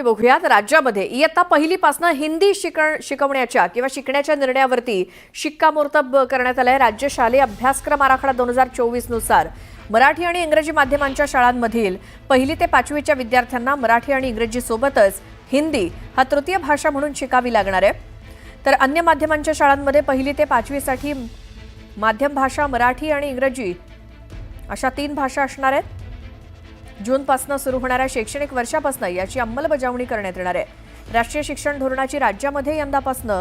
बघूयात. राज्यामध्ये इयत्ता पहिलीपासून हिंदी शिकवण्याच्या किंवा शिकण्याच्या निर्णयावरती शिक्कामोर्तब करण्यात आलंय. राज्य शालेय अभ्यासक्रम आराखडा 2024 नुसार मराठी आणि इंग्रजी माध्यमांच्या शाळांमधील पहिली ते पाचवीच्या विद्यार्थ्यांना मराठी आणि इंग्रजी सोबतच हिंदी हा तृतीय भाषा म्हणून शिकावी लागणार आहे. तर अन्य माध्यमांच्या शाळांमध्ये पहिली ते पाचवीसाठी माध्यम भाषा मराठी आणि इंग्रजी अशा 3 भाषा असणार आहेत. जूनपासून सुरू होणाऱ्या शैक्षणिक वर्षापासून याची अंमलबजावणी करण्यात येणार आहे. राष्ट्रीय शिक्षण धोरणाची राज्यामध्ये यंदापासून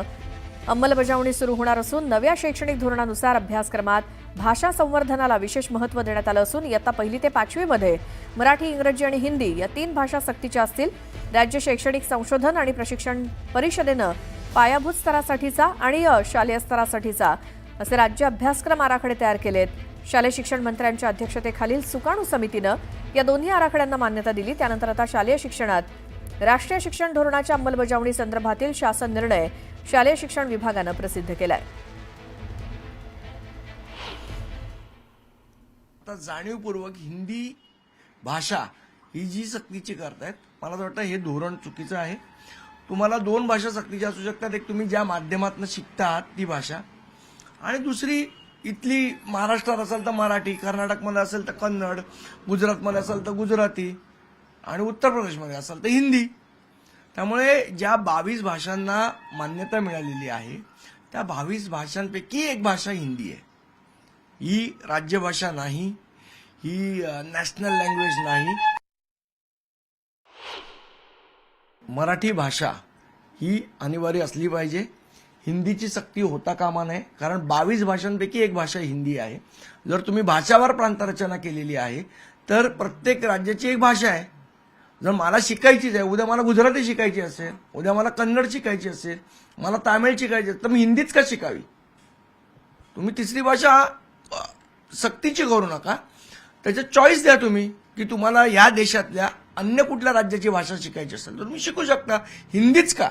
अंमलबजावणी सुरू होणार असून नव्या शैक्षणिक धोरणानुसार अभ्यासक्रमात भाषा संवर्धनाला विशेष महत्त्व देण्यात आलं असून इयत्ता पहिली ते पाचवीमध्ये मराठी, इंग्रजी आणि हिंदी या 3 भाषा सक्तीच्या असतील. राज्य शैक्षणिक संशोधन आणि प्रशिक्षण परिषदेनं पायाभूत स्तरासाठीचा आणि शालेय स्तरासाठीचा असे राज्य अभ्यासक्रम आराखडे तयार केलेत. शालेय शिक्षण मंत्र्यांच्या अध्यक्षतेखालील सुकाणू समितीनं या दोन्ही आराखड्यांना मान्यता दिली. त्यानंतर आता शालेय शिक्षणात राष्ट्रीय शिक्षण धोरणाच्या अंमलबजावणी संदर्भातील शासन निर्णय शालेय शिक्षण विभागानं प्रसिद्ध केलाय. आता जाणीवपूर्वक हिंदी भाषा ही जी सक्तीची करतायत, मला असं वाटतं हे धोरण चुकीचं आहे. तुम्हाला 2 भाषा सक्तीच्या असू शकतात. एक तुम्ही ज्या माध्यमातून शिकता आहात ती भाषा, आणि दुसरी इथली महाराष्ट्रात असेल तर मराठी, कर्नाटकमध्ये असेल तर कन्नड, गुजरातमध्ये असेल तर गुजराती, आणि उत्तर प्रदेशमध्ये असेल तर हिंदी. त्यामुळे ज्या 22 भाषांना मान्यता मिळालेली आहे त्या 22 भाषांपैकी एक भाषा हिंदी आहे. ही राज्यभाषा नाही, ही नॅशनल लँग्वेज नाही. मराठी भाषा ही अनिवार्य असली पाहिजे. हिंदीची सक्ती होता कामा नये, कारण 22 भाषांपैकी एक भाषा हिंदी आहे. जर तुम्ही भाषावार प्रांतरचना केलेली आहे तर प्रत्येक राज्याची एक भाषा आहे. जर मला शिकायचीच आहे, उद्या मला गुजराती शिकायची असेल, उद्या मला कन्नड शिकायची असेल, मला तामिळ शिकायची असेल, तर मी हिंदीच का शिकावी? तुम्ही तिसरी भाषा सक्तीची करू नका. त्याचं चॉईस द्या तुम्ही, की तुम्हाला या देशातल्या अन्य कुठल्या राज्याची भाषा शिकायची असेल तर तुम्ही शिकू शकता. हिंदीच का?